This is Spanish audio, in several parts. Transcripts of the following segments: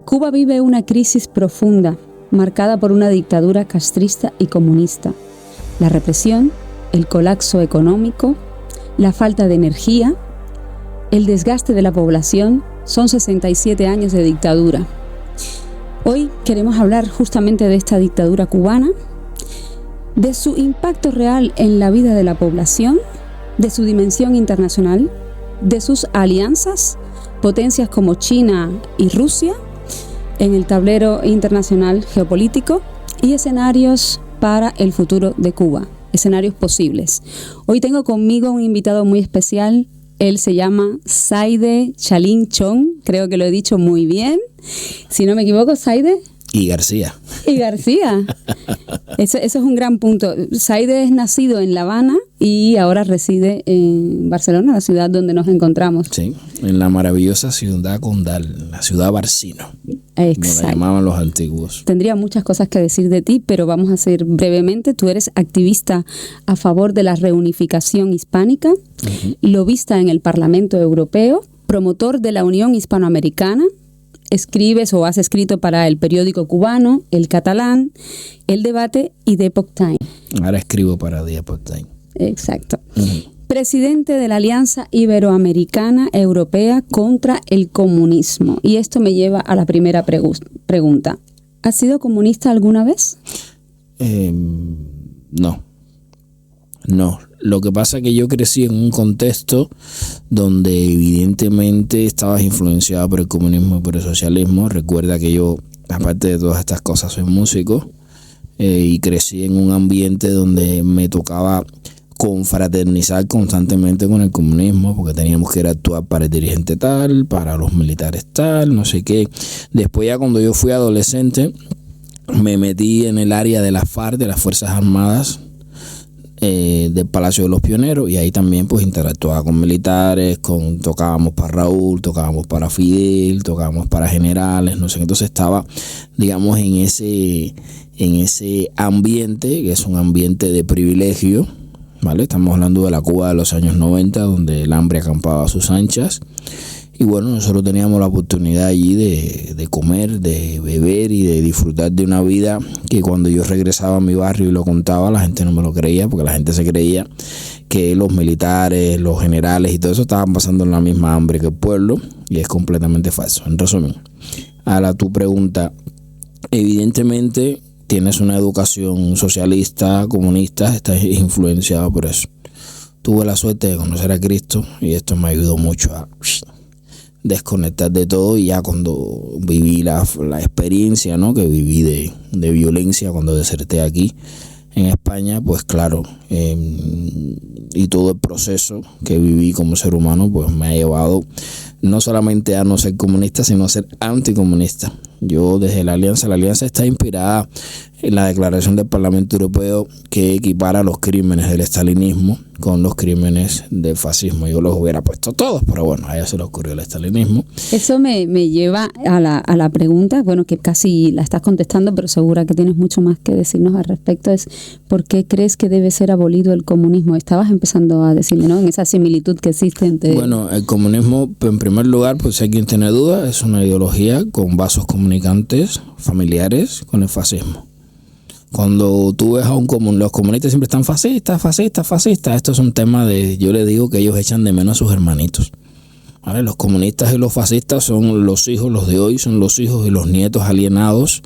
Cuba vive una crisis profunda, marcada por una dictadura castrista y comunista. La represión, el colapso económico, la falta de energía, el desgaste de la población, son 67 años de dictadura. Hoy queremos hablar justamente de esta dictadura cubana, de su impacto real en la vida de la población, de su dimensión internacional, de sus alianzas, potencias como China y Rusia, en el tablero internacional geopolítico y escenarios para el futuro de Cuba, escenarios posibles. Hoy tengo conmigo un invitado muy especial. Él se llama Saide Chalin Chong, creo que lo he dicho muy bien. Si no me equivoco, Saide. Y García. Y García. Eso es un gran punto. Saide es nacido en La Habana y ahora reside en Barcelona, la ciudad donde nos encontramos. Sí, en la maravillosa ciudad condal, la ciudad Barcino. Exacto. Como la llamaban los antiguos. Tendría muchas cosas que decir de ti, pero vamos a hacer brevemente. Tú eres activista a favor de la reunificación hispánica, lobista en el Parlamento Europeo, promotor de la Unión Hispanoamericana. Escribes o has escrito para el periódico cubano, El Catalán, El Debate y The Epoch Times. Ahora escribo para The Epoch Times. Exacto. Presidente de la Alianza Iberoamericana Europea contra el Comunismo. Y esto me lleva a la primera pregunta. ¿Has sido comunista alguna vez? No. Lo que pasa es que yo crecí en un contexto donde evidentemente estabas influenciado por el comunismo y por el socialismo. Recuerda que yo, aparte de todas estas cosas, soy músico y crecí en un ambiente donde me tocaba confraternizar constantemente con el comunismo, porque teníamos que ir a actuar para el dirigente tal, para los militares tal, no sé qué. Después ya cuando yo fui adolescente me metí en el área de la FARC, de las Fuerzas Armadas, del Palacio de los Pioneros, y ahí también pues interactuaba con militares, tocábamos para Raúl, tocábamos para Fidel, tocábamos para generales, no sé, entonces estaba, digamos, en ese ambiente, que es un ambiente de privilegio, ¿vale? Estamos hablando de la Cuba de los años 90, donde el hambre acampaba a sus anchas. Y bueno, nosotros teníamos la oportunidad allí de comer, de beber y de disfrutar de una vida que cuando yo regresaba a mi barrio y lo contaba, la gente no me lo creía, porque la gente se creía que los militares, los generales y todo eso estaban pasando la misma hambre que el pueblo, y es completamente falso. En resumen, a tu pregunta, evidentemente tienes una educación socialista, comunista, estás influenciado por eso. Tuve la suerte de conocer a Cristo y esto me ayudó mucho a desconectar de todo, y ya cuando viví la experiencia, ¿no?, que viví de violencia cuando deserté aquí en España, pues claro, y todo el proceso que viví como ser humano pues me ha llevado no solamente a no ser comunista, sino a ser anticomunista. Yo desde la Alianza está inspirada en la declaración del Parlamento Europeo que equipara los crímenes del estalinismo con los crímenes del fascismo. Yo los hubiera puesto todos, pero bueno, a ella se le ocurrió el estalinismo. Eso me lleva a la pregunta, bueno, que casi la estás contestando, pero segura que tienes mucho más que decirnos al respecto, es ¿por qué crees que debe ser abolido el comunismo? Estabas empezando a decirme, ¿no?, en esa similitud que existe entre... Bueno, el comunismo, en primer lugar, pues si alguien tiene duda, es una ideología con vasos comunicantes familiares con el fascismo. Cuando tú ves a los comunistas siempre están fascistas. Esto es un tema yo le digo que ellos echan de menos a sus hermanitos. ¿Vale? Los comunistas y los fascistas son los hijos, los de hoy son los hijos y los nietos alienados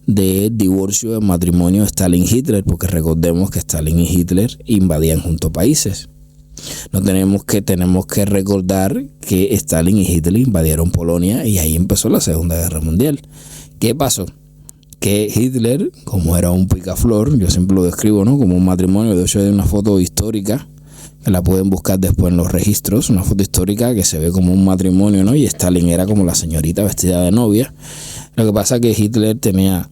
del divorcio del matrimonio de Stalin y Hitler, porque recordemos que Stalin y Hitler invadían juntos países. Tenemos que recordar que Stalin y Hitler invadieron Polonia y ahí empezó la Segunda Guerra Mundial. ¿Qué pasó? Que Hitler, como era un picaflor, yo siempre lo describo, ¿no?, como un matrimonio. De hecho hay una foto histórica que la pueden buscar después en los registros, una foto histórica que se ve como un matrimonio, ¿no?, y Stalin era como la señorita vestida de novia. Lo que pasa es que Hitler tenía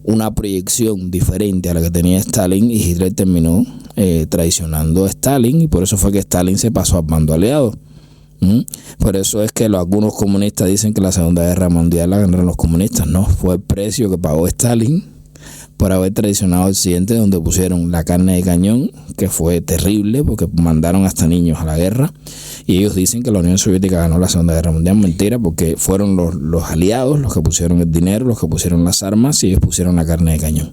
una proyección diferente a la que tenía Stalin, y Hitler terminó traicionando a Stalin, y por eso fue que Stalin se pasó al bando aliado. Por eso es que algunos comunistas dicen que la Segunda Guerra Mundial la ganaron los comunistas. No, fue el precio que pagó Stalin por haber traicionado a Occidente, donde pusieron la carne de cañón, que fue terrible porque mandaron hasta niños a la guerra, y ellos dicen que la Unión Soviética ganó la Segunda Guerra Mundial. Mentira, porque fueron los aliados los que pusieron el dinero, los que pusieron las armas, y ellos pusieron la carne de cañón.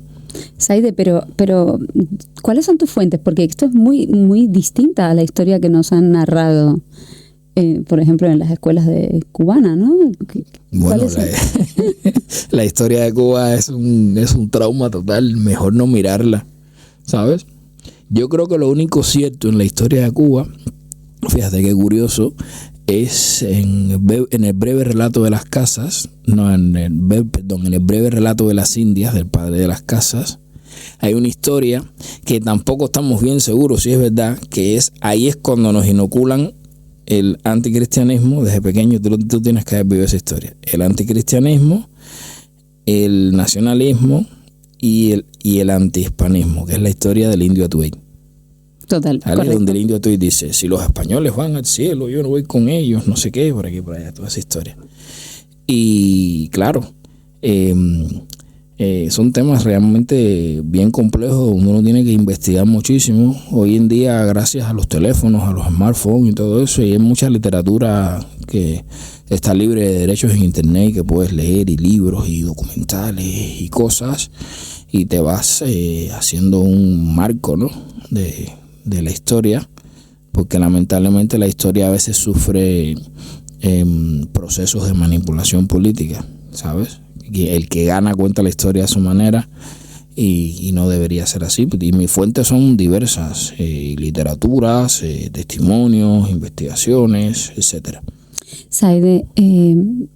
Saide, pero ¿cuáles son tus fuentes? Porque esto es muy, muy distinta a la historia que nos han narrado, por ejemplo, en las escuelas cubanas, ¿no? Bueno, la historia de Cuba es un trauma total, mejor no mirarla, ¿sabes? Yo creo que lo único cierto en la historia de Cuba, fíjate qué curioso, es en el breve relato de las casas, en el breve relato de las Indias, del padre de las casas, hay una historia que tampoco estamos bien seguros si es verdad, que ahí es cuando nos inoculan el anticristianismo desde pequeño. Tú tienes que haber vivido esa historia. El anticristianismo, el nacionalismo y el antihispanismo, que es la historia del indio Atuey. Total, donde el indio Atuey dice, si los españoles van al cielo, yo no voy con ellos, no sé qué, por aquí, por allá, toda esa historia. Y claro, son temas realmente bien complejos, uno tiene que investigar muchísimo. Hoy en día, gracias a los teléfonos, a los smartphones y todo eso, y hay mucha literatura que está libre de derechos en internet, que puedes leer, y libros y documentales y cosas, y te vas haciendo un marco, ¿no?, de la historia, porque lamentablemente la historia a veces sufre procesos de manipulación política, ¿sabes? El que gana cuenta la historia a su manera, y no debería ser así. Y mis fuentes son diversas, literaturas, testimonios, investigaciones, etcétera. Saide,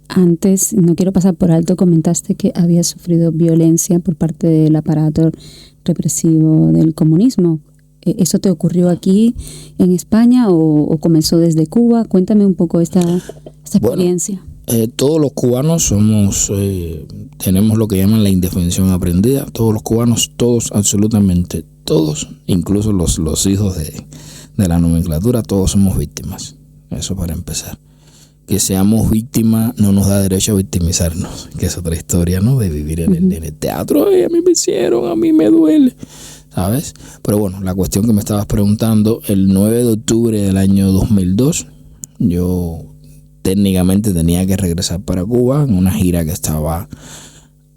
antes, no quiero pasar por alto, comentaste que habías sufrido violencia por parte del aparato represivo del comunismo. ¿Eso te ocurrió aquí en España o comenzó desde Cuba? Cuéntame un poco esta experiencia. Bueno, todos los cubanos tenemos lo que llaman la indefensión aprendida. Todos los cubanos, todos, absolutamente todos, incluso los hijos de la nomenclatura, todos somos víctimas. Eso para empezar. Que seamos víctimas no nos da derecho a victimizarnos, que es otra historia, ¿no? De vivir en el teatro. A mí me hicieron, a mí me duele, ¿sabes? Pero bueno, la cuestión que me estabas preguntando, el 9 de octubre del año 2002, yo técnicamente tenía que regresar para Cuba en una gira que estaba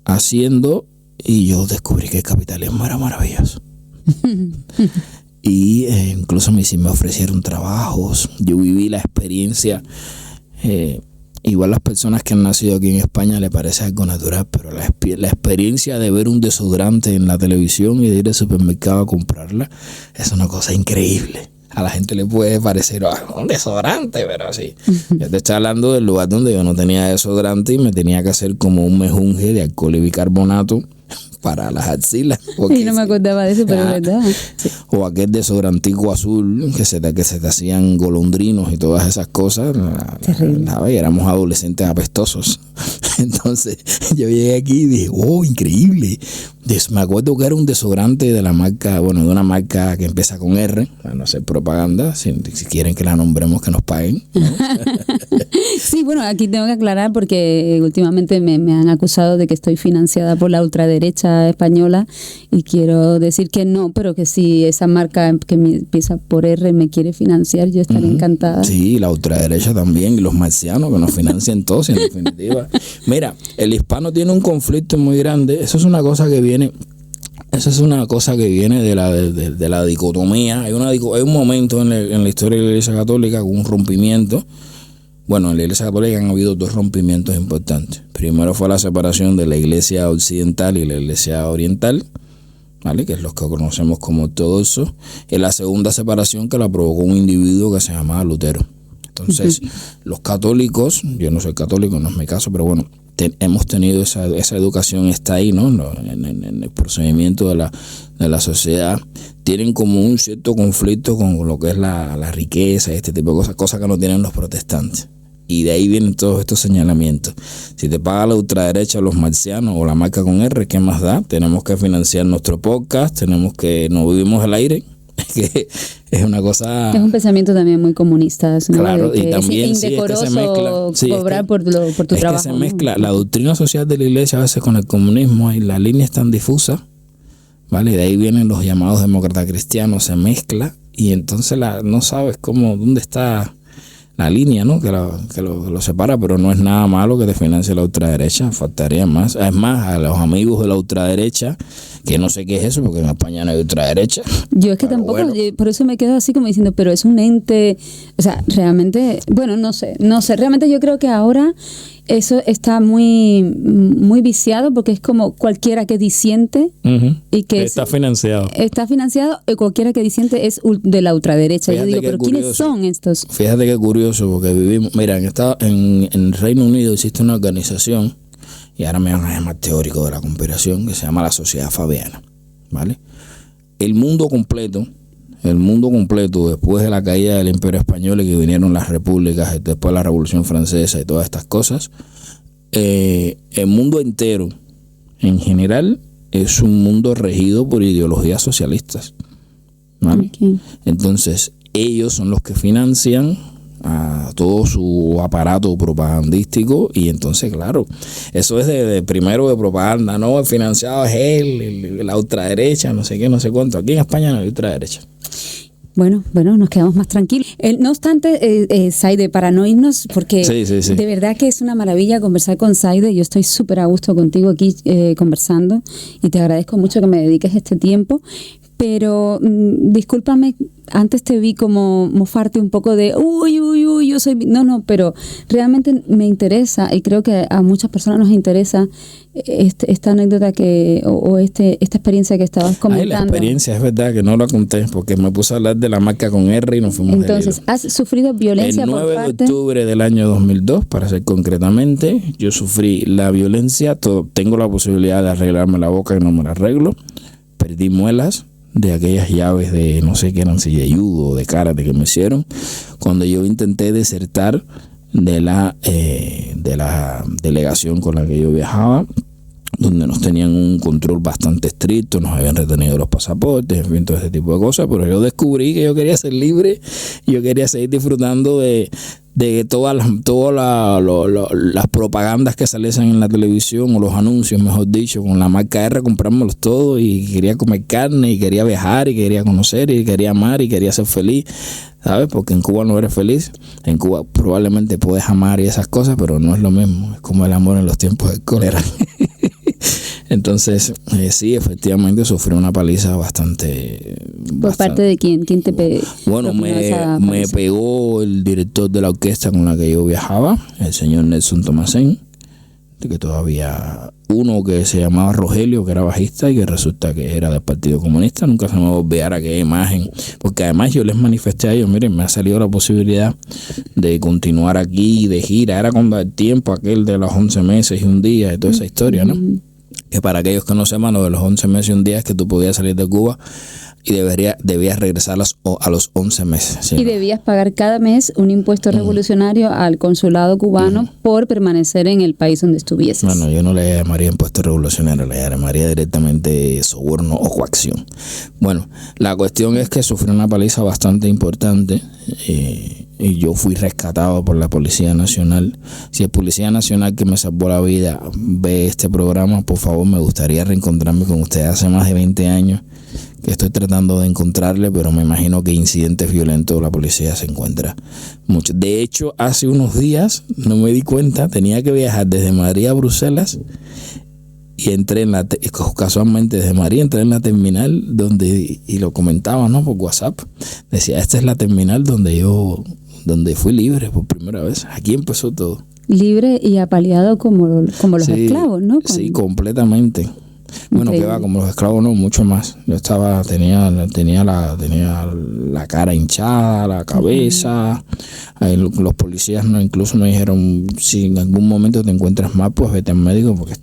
haciendo, y yo descubrí que el capitalismo era maravilloso. Y incluso me ofrecieron trabajos. Yo viví la experiencia. Igual las personas que han nacido aquí en España le parece algo natural, pero la experiencia de ver un desodorante en la televisión y de ir al supermercado a comprarla es una cosa increíble. A la gente le puede parecer un desodorante, pero sí. Yo te estoy hablando del lugar donde yo no tenía desodorante y me tenía que hacer como un mejunje de alcohol y bicarbonato para las axilas. Y no me acordaba de eso, pero es verdad. Sí. O aquel desodorantico azul que se te hacían golondrinos y todas esas cosas. Y éramos adolescentes apestosos. Entonces yo llegué aquí y dije, oh, increíble. Me acuerdo que era un desodorante de la marca, de una marca que empieza con R, para no hacer propaganda, si quieren que la nombremos, que nos paguen, ¿no? Sí, bueno, aquí tengo que aclarar porque últimamente me han acusado de que estoy financiada por la ultraderecha española, y quiero decir que no, pero que si esa marca que empieza por R me quiere financiar, yo estaré encantada. Sí, la ultraderecha también, y los marcianos que nos financian todos, en definitiva. Mira, el hispano tiene un conflicto muy grande. Eso es una cosa que viene de la dicotomía. Hay un momento en la historia de la Iglesia Católica con un rompimiento. Bueno, en la Iglesia Católica han habido dos rompimientos importantes. Primero fue la separación de la Iglesia Occidental y la Iglesia Oriental, ¿vale?, que es lo que conocemos como ortodoxos. Y la segunda separación, que la provocó un individuo que se llamaba Lutero. Entonces, los católicos, yo no soy católico, no es mi caso, pero bueno, hemos tenido esa educación, está ahí, ¿no? En el procedimiento de la sociedad. Tienen como un cierto conflicto con lo que es la riqueza y este tipo de cosas que no tienen los protestantes. Y de ahí vienen todos estos señalamientos. Si te paga la ultraderecha, los marcianos o la marca con R, ¿qué más da? Tenemos que financiar nuestro podcast, no vivimos al aire, que es una cosa... Es un pensamiento también muy comunista, ¿no? Claro, y también es indecoroso cobrar por tu trabajo. Se mezcla la doctrina social de la iglesia a veces con el comunismo, y la línea es tan difusa, ¿vale? De ahí vienen los llamados demócratas cristianos, se mezcla y entonces no sabes dónde está la línea, ¿no? que lo separa, pero no es nada malo que te financie la ultraderecha, faltaría más. Es más, a los amigos de la ultraderecha, que no sé qué es eso, porque en España no hay ultraderecha. Yo es que tampoco, bueno, por eso me quedo así como diciendo, pero es un ente, o sea, realmente, bueno, no sé, realmente yo creo que ahora eso está muy viciado, porque es como cualquiera que disiente y que está financiado. Está financiado, y cualquiera que disiente es de la ultraderecha. Fíjate, yo digo, pero curioso. ¿Quiénes son estos? Fíjate qué curioso, porque vivimos, mira, en el Reino Unido existe una organización, y ahora me van a llamar teórico de la conspiración, que se llama la Sociedad Fabiana, ¿vale? El mundo completo, después de la caída del Imperio Español y que vinieron las repúblicas, después de la Revolución Francesa y todas estas cosas, el mundo entero, en general, es un mundo regido por ideologías socialistas, ¿vale? Okay. Entonces, ellos son los que financian a todo su aparato propagandístico, y entonces, claro, eso es de primero de propaganda, ¿no? El financiado es él, la ultraderecha, no sé qué, no sé cuánto. Aquí en España no hay ultraderecha. Bueno, nos quedamos más tranquilos. No obstante, Zaide, para no irnos, porque sí. De verdad que es una maravilla conversar con Zaide. Yo estoy súper a gusto contigo aquí conversando, y te agradezco mucho que me dediques este tiempo. Pero discúlpame, antes te vi como mofarte un poco de uy, yo soy... No, pero realmente me interesa, y creo que a muchas personas nos interesa esta anécdota esta experiencia que estabas comentando. La experiencia, es verdad que no la conté, porque me puse a hablar de la marca con R y nos fuimos. Entonces, ¿has sufrido violencia por parte? El 9 de octubre del año 2002, para ser concretamente, yo sufrí la violencia. Tengo la posibilidad de arreglarme la boca y no me la arreglo. Perdí muelas de aquellas llaves de no sé qué eran, si de judo o de karate que me hicieron cuando yo intenté desertar de la delegación con la que yo viajaba, donde nos tenían un control bastante estricto, nos habían retenido los pasaportes, en fin, todo ese tipo de cosas. Pero yo descubrí que yo quería ser libre, y yo quería seguir disfrutando de todas las propagandas que saliesen en la televisión, o los anuncios, mejor dicho, con la marca R, comprármelos todos, y quería comer carne, y quería viajar, y quería conocer, y quería amar, y quería ser feliz, ¿sabes? Porque en Cuba no eres feliz. En Cuba probablemente puedes amar y esas cosas, pero no es lo mismo. Es como el amor en los tiempos del cólera. Entonces, sí, efectivamente sufrí una paliza bastante... ¿Por parte de quién? ¿Quién te pegó? Bueno, me pegó el director de la orquesta con la que yo viajaba, el señor Nelson Tomasén, que todavía... Uno que se llamaba Rogelio, que era bajista y que resulta que era del Partido Comunista. Nunca se me va a olvidar aquella imagen, porque además yo les manifesté a ellos, miren, me ha salido la posibilidad de continuar aquí, de gira. Era cuando el tiempo aquel de los 11 meses y un día, y toda esa historia, ¿no? Que para aquellos que no sepan, lo de los 11 meses y un día es que tú podías salir de Cuba y debías regresar a los 11 meses. ¿Sí? Y debías pagar cada mes un impuesto revolucionario al consulado cubano por permanecer en el país donde estuvieses. Bueno, yo no le llamaría impuesto revolucionario, le llamaría directamente soborno o coacción. Bueno, la cuestión es que sufrí una paliza bastante importante, y yo fui rescatado por la Policía Nacional. Si el Policía Nacional que me salvó la vida ve este programa, por favor, me gustaría reencontrarme con usted. Hace más de 20 años que estoy tratando de encontrarle, pero me imagino que incidentes violentos la policía se encuentra mucho. De hecho, hace unos días, no me di cuenta, tenía que viajar desde Madrid a Bruselas, y entré casualmente desde Madrid, entré en la terminal y lo comentaba, ¿no? Por WhatsApp. Decía, esta es la terminal donde fui libre por primera vez. Aquí empezó todo. Libre y apaleado como los esclavos, ¿no? Sí, completamente. Bueno, que va, como los esclavos no, mucho más. Yo tenía la cara hinchada, la cabeza. Los policías incluso me dijeron, si en algún momento te encuentras mal, pues vete al médico porque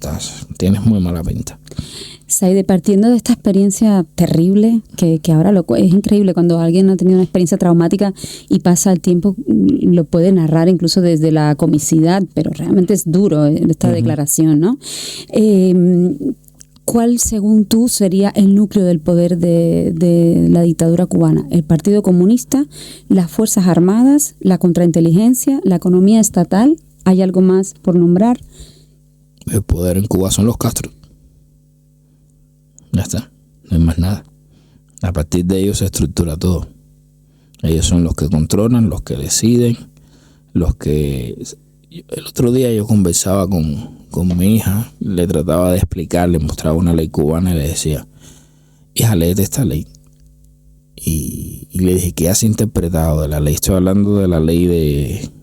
tienes muy mala pinta. Zaide, partiendo de esta experiencia terrible, que ahora es increíble cuando alguien ha tenido una experiencia traumática y pasa el tiempo, lo puede narrar incluso desde la comicidad, pero realmente es duro esta declaración, ¿no? ¿Cuál, según tú, sería el núcleo del poder de la dictadura cubana? ¿El Partido Comunista, las Fuerzas Armadas, la contrainteligencia, la economía estatal? ¿Hay algo más por nombrar? El poder en Cuba son los Castro. Ya está. no hay más nada. A partir de ellos se estructura todo. Ellos son los que controlan, los que deciden, los que... El otro día yo conversaba con mi hija, le trataba de explicar, le mostraba una ley cubana y le decía, hija, léete esta ley. Y le dije, ¿qué has interpretado de la ley? Estoy hablando de la ley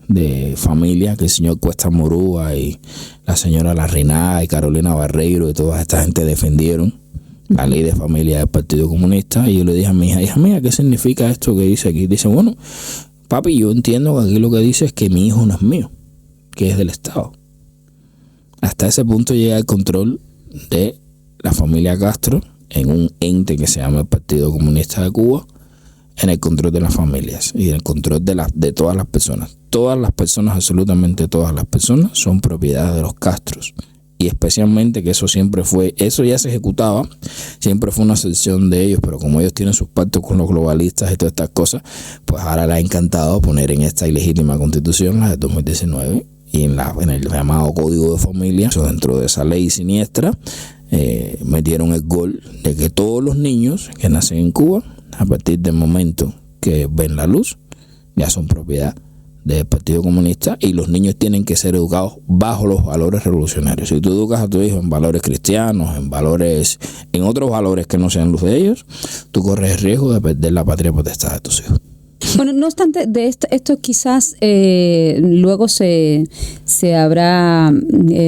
de familia que el señor Cuesta Morúa y la señora Larriná y Carolina Barreiro y toda esta gente defendieron la ley de familia del Partido Comunista. Y yo le dije a mi hija mía, ¿qué significa esto que dice aquí? Dice, bueno, papi, yo entiendo que aquí lo que dice es que mi hijo no es mío, que es del Estado. Hasta ese punto llega el control de la familia Castro en un ente que se llama el Partido Comunista de Cuba, en el control de las familias y en el control de todas las personas. Todas las personas, absolutamente todas las personas, son propiedad de los Castros. Y especialmente que eso siempre fue, eso ya se ejecutaba, siempre fue una excepción de ellos, pero como ellos tienen sus pactos con los globalistas y todas estas cosas, pues ahora les ha encantado poner en esta ilegítima constitución, la de 2019, y en el llamado Código de Familia, eso dentro de esa ley siniestra, metieron el gol de que todos los niños que nacen en Cuba, a partir del momento que ven la luz, ya son propiedad del Partido Comunista, y los niños tienen que ser educados bajo los valores revolucionarios. Si tú educas a tu hijo en valores cristianos, en otros valores que no sean los de ellos, tú corres el riesgo de perder la patria potestad de tus hijos. Bueno, no obstante, de esto quizás luego se habrá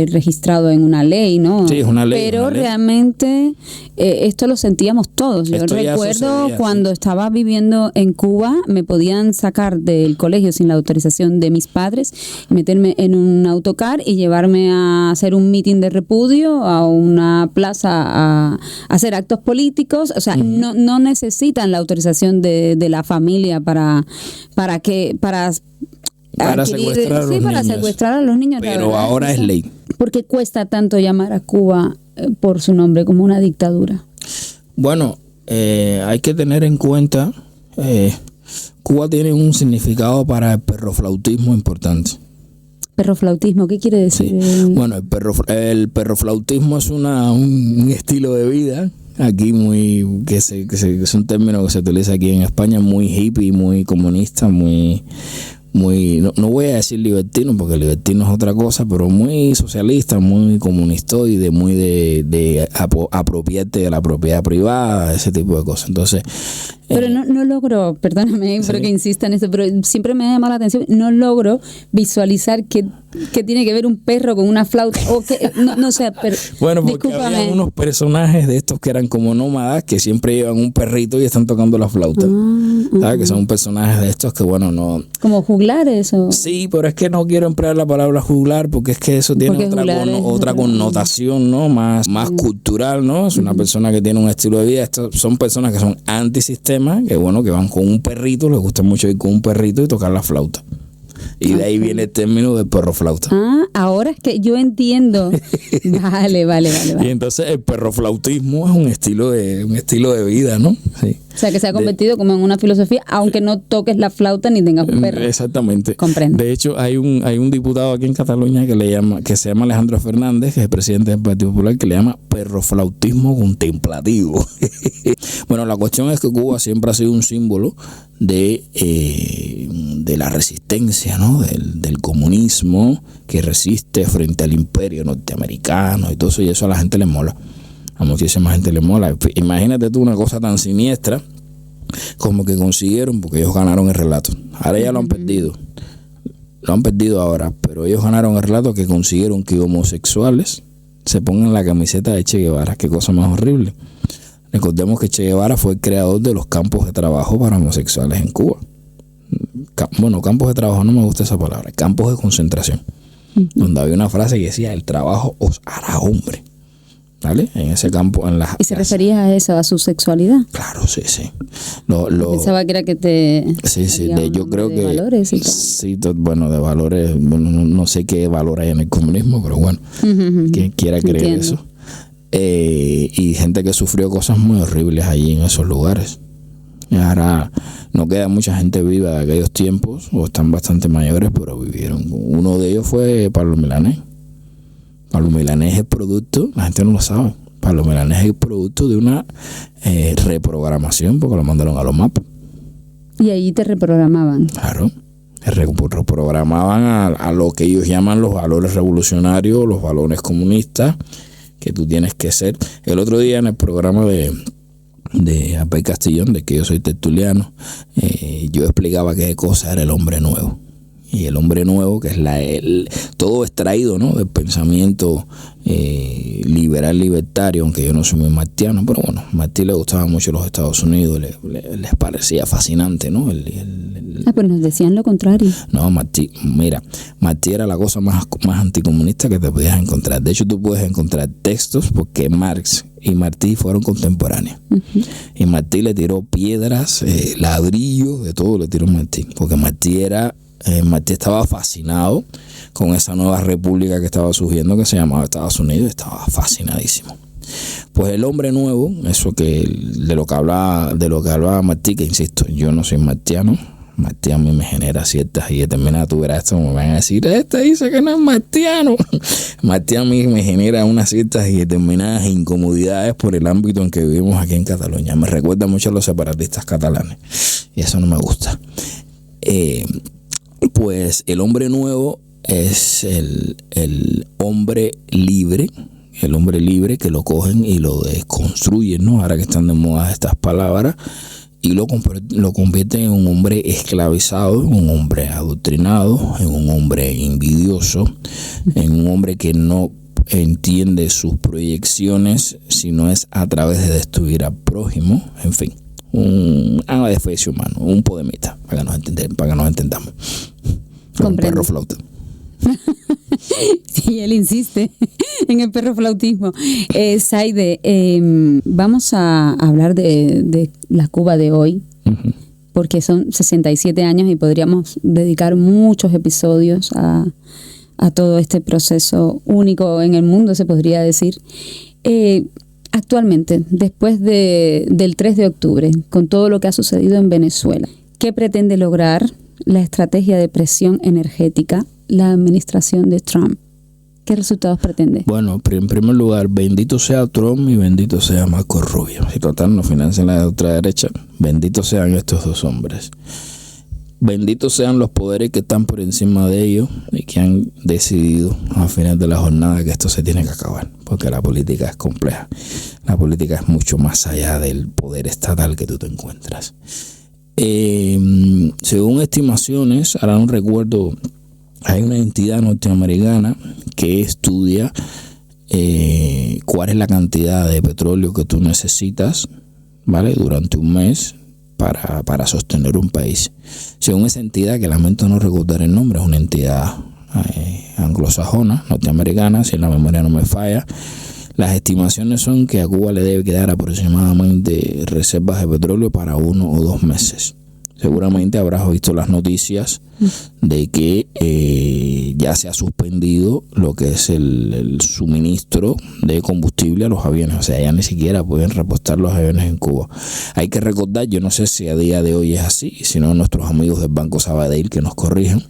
registrado en una ley, ¿no? Sí, es una ley. Pero una ley. Realmente esto lo sentíamos todos. Yo recuerdo cuando estaba viviendo en Cuba, me podían sacar del colegio sin la autorización de mis padres, meterme en un autocar y llevarme a hacer un mitin de repudio a una plaza a hacer actos políticos. O sea, no necesitan la autorización de la familia para secuestrar a los niños. Pero ahora es ley. ¿Por qué cuesta tanto llamar a Cuba por su nombre como una dictadura? Bueno, hay que tener en cuenta, Cuba tiene un significado para el perroflautismo importante. ¿Perroflautismo? ¿Qué quiere decir? Sí. Bueno, el perroflautismo es un estilo de vida aquí que es un término que se utiliza aquí en España, muy hippie, muy comunista, muy no voy a decir libertino porque libertino es otra cosa, pero muy socialista, muy comunistoide, muy de apropiarte de la propiedad privada, ese tipo de cosas. Entonces, pero no logro, perdóname porque insista en esto, pero siempre me ha llamado la atención, no logro visualizar qué tiene que ver un perro con una flauta, o que, no sé, pero bueno, porque había unos personajes de estos que eran como nómadas, que siempre llevan un perrito y están tocando la flauta. ¿Sabes? Que son personajes de estos que, bueno, no... ¿Como juglares o...? Sí, pero es que no quiero emplear la palabra juglar porque es que eso tiene otra connotación, ¿no? Más cultural, ¿no? Es una persona que tiene un estilo de vida. Estas son personas que son antisistema, que bueno, que van con un perrito, les gusta mucho ir con un perrito y tocar la flauta. Y de ahí viene el término de perroflauta. Ahora es que yo entiendo. Vale. Y entonces el perroflautismo es un estilo de vida, ¿no? Sí. O sea, que se ha convertido como en una filosofía, aunque no toques la flauta ni tengas un perro. Exactamente. Comprendo. De hecho, hay un diputado aquí en Cataluña que se llama Alejandro Fernández, que es el presidente del Partido Popular, que le llama perroflautismo contemplativo. Bueno, la cuestión es que Cuba siempre ha sido un símbolo de la resistencia, ¿no? Del comunismo que resiste frente al imperio norteamericano y todo eso, y eso a la gente le mola. A muchísima gente le mola. Imagínate tú una cosa tan siniestra como que consiguieron, porque ellos ganaron el relato. Ahora ya lo han perdido. Lo han perdido ahora, pero ellos ganaron el relato, que consiguieron que homosexuales se pongan la camiseta de Che Guevara. Qué cosa más horrible. Recordemos que Che Guevara fue el creador de los campos de trabajo para homosexuales en Cuba. Bueno, campos de trabajo, no me gusta esa palabra. Campos de concentración. Donde había una frase que decía, el trabajo os hará hombre. ¿Vale? En ese campo, ¿Y se refería a eso, a su sexualidad? Claro, sí. Pensaba que era que te... Sí, yo creo que... valores y tal. Sí, bueno, de valores, bueno, no sé qué valor hay en el comunismo, pero bueno, quien quiera creer eso. Y gente que sufrió cosas muy horribles allí en esos lugares. Y ahora no queda mucha gente viva de aquellos tiempos, o están bastante mayores, pero vivieron. Uno de ellos fue Pablo Milanés. Pablo Milanés es producto, la gente no lo sabe, Pablo Milanés es el producto de una reprogramación, porque lo mandaron a los mapas. Y ahí te reprogramaban. Claro. Reprogramaban a lo que ellos llaman los valores revolucionarios, los valores comunistas, que tú tienes que ser. El otro día en el programa de Apey Castillón, de que yo soy tertuliano, yo explicaba qué cosa era el hombre nuevo. Y el hombre nuevo, que es todo extraído, ¿no?, del pensamiento liberal libertario, aunque yo no soy muy martiano, pero bueno, a Martí le gustaba mucho los Estados Unidos, les parecía fascinante, ¿no? Pues nos decían lo contrario. No, Martí era la cosa más anticomunista que te podías encontrar. De hecho, tú puedes encontrar textos, porque Marx y Martí fueron contemporáneos. Uh-huh. Y Martí le tiró piedras, ladrillos, de todo le tiró Martí, porque Martí estaba fascinado con esa nueva república que estaba surgiendo, que se llamaba Estados Unidos. Estaba fascinadísimo. Pues el hombre nuevo, eso de lo que hablaba Martí, que insisto, yo no soy martiano. Martí a mí me genera ciertas y determinadas, tú verás esto, me van a decir, dice que no es martiano. Martí a mí me genera unas ciertas y determinadas incomodidades por el ámbito en que vivimos aquí en Cataluña. Me recuerda mucho a los separatistas catalanes y eso no me gusta. Pues el hombre nuevo es el hombre libre, que lo cogen y lo desconstruyen, ¿no? Ahora que están de moda estas palabras, y lo convierten en un hombre esclavizado, en un hombre adoctrinado, en un hombre envidioso, en un hombre que no entiende sus proyecciones, sino es a través de destruir al prójimo, en fin. Una especie humana, un poemita, para que nos entendamos. Un perro flauta. Sí, él insiste en el perro flautismo. Zaide, vamos a hablar de la Cuba de hoy, uh-huh, porque son 67 años y podríamos dedicar muchos episodios a todo este proceso único en el mundo, se podría decir. Actualmente, después del 3 de octubre, con todo lo que ha sucedido en Venezuela, ¿qué pretende lograr la estrategia de presión energética, la administración de Trump? ¿Qué resultados pretende? Bueno, en primer lugar, bendito sea Trump y bendito sea Marco Rubio. Si total nos financian la ultraderecha, benditos sean estos dos hombres. Benditos sean los poderes que están por encima de ellos y que han decidido al final de la jornada que esto se tiene que acabar, porque la política es compleja. La política es mucho más allá del poder estatal que tú te encuentras. Según estimaciones, ahora no recuerdo, hay una entidad norteamericana que estudia cuál es la cantidad de petróleo que tú necesitas, ¿vale?, durante un mes para sostener un país. Según esa entidad, que lamento no recordar el nombre, es una entidad anglosajona, norteamericana, si la memoria no me falla, las estimaciones son que a Cuba le debe quedar aproximadamente reservas de petróleo para 1 o 2 meses. Seguramente habrás visto las noticias de que ya se ha suspendido lo que es el suministro de combustible a los aviones. O sea, ya ni siquiera pueden repostar los aviones en Cuba. Hay que recordar, yo no sé si a día de hoy es así, sino nuestros amigos del Banco Sabadell que nos corrigen.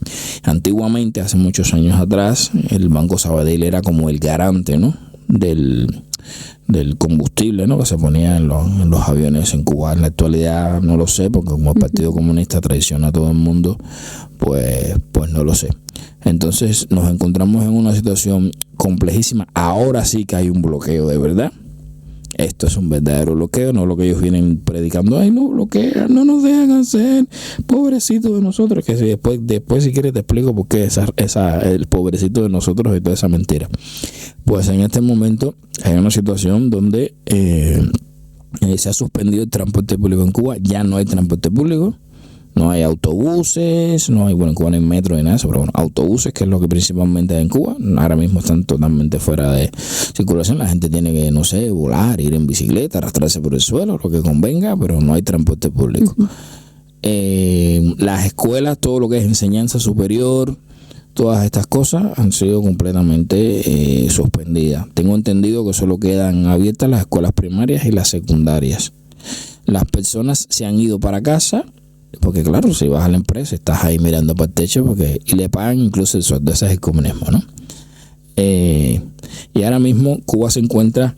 Antiguamente, hace muchos años atrás, el Banco Sabadell era como el garante, ¿no?, del combustible, ¿no?, que se ponía en los aviones en Cuba. En la actualidad no lo sé, porque como el Partido Comunista traiciona a todo el mundo, pues no lo sé. Entonces nos encontramos en una situación complejísima. Ahora sí que hay un bloqueo de verdad. Esto es un verdadero bloqueo, no lo que ellos vienen predicando. Ay, no bloquean, no nos dejan hacer, pobrecito de nosotros. Que si después si quieres te explico por qué el pobrecito de nosotros y toda esa mentira. Pues en este momento hay una situación donde se ha suspendido el transporte público en Cuba. Ya no hay transporte público, no hay autobuses, no hay, bueno, en Cuba no hay metro ni nada de eso, pero bueno, autobuses, que es lo que principalmente hay en Cuba, ahora mismo están totalmente fuera de circulación. La gente tiene que, no sé, volar, ir en bicicleta, arrastrarse por el suelo, lo que convenga, pero no hay transporte público. Las escuelas, todo lo que es enseñanza superior, todas estas cosas han sido completamente suspendidas. Tengo entendido que solo quedan abiertas las escuelas primarias y las secundarias. Las personas se han ido para casa, porque claro, si vas a la empresa estás ahí mirando para el techo y le pagan incluso el sueldo. Ese es el comunismo, ¿no? Y ahora mismo Cuba se encuentra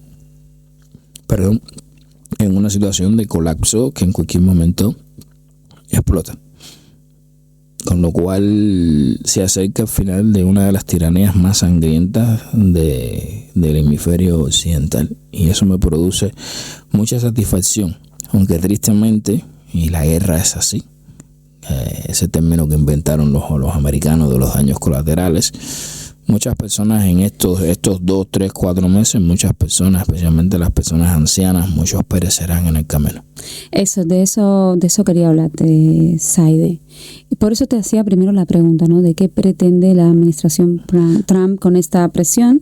en una situación de colapso que en cualquier momento explota. Con lo cual se acerca al final de una de las tiranías más sangrientas del hemisferio occidental. Y eso me produce mucha satisfacción. Aunque tristemente, y la guerra es así, ese término que inventaron los americanos de los daños colaterales, muchas personas en estos 2, 3, 4 meses, muchas personas, especialmente las personas ancianas, muchos perecerán en el camino. De eso quería hablarte, Saide. Y por eso te hacía primero la pregunta, ¿no? De qué pretende la administración Trump con esta presión.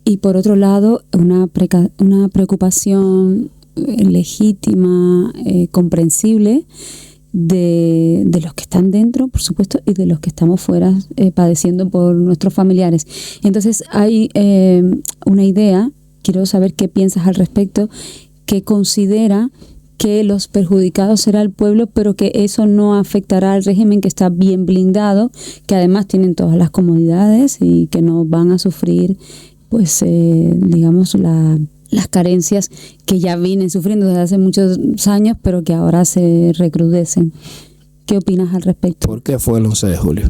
Y por otro lado, una preocupación legítima, comprensible, de los que están dentro, por supuesto, y de los que estamos fuera padeciendo por nuestros familiares. Entonces hay una idea, quiero saber qué piensas al respecto, que considera que los perjudicados será el pueblo, pero que eso no afectará al régimen, que está bien blindado, que además tienen todas las comodidades y que no van a sufrir, pues, digamos, las carencias que ya vienen sufriendo desde hace muchos años, pero que ahora se recrudecen. ¿Qué opinas al respecto? ¿Por qué fue el 11 de julio?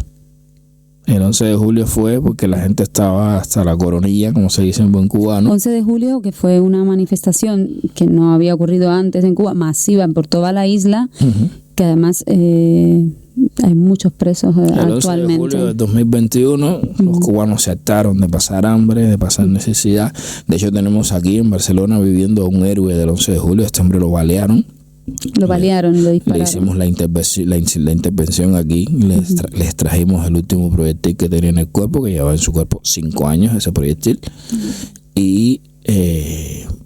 El 11 de julio fue porque la gente estaba hasta la coronilla, como se dice en buen cubano. 11 de julio, que fue una manifestación que no había ocurrido antes en Cuba, masiva por toda la isla, que además hay muchos presos actualmente. El 11 de julio de 2021, los cubanos se hartaron de pasar hambre, de pasar necesidad. De hecho, tenemos aquí en Barcelona viviendo a un héroe del 11 de julio. Este hombre lo balearon. Lo dispararon. Le hicimos la intervención aquí. Les trajimos el último proyectil que tenía en el cuerpo, que llevaba en su cuerpo 5 años ese proyectil. Y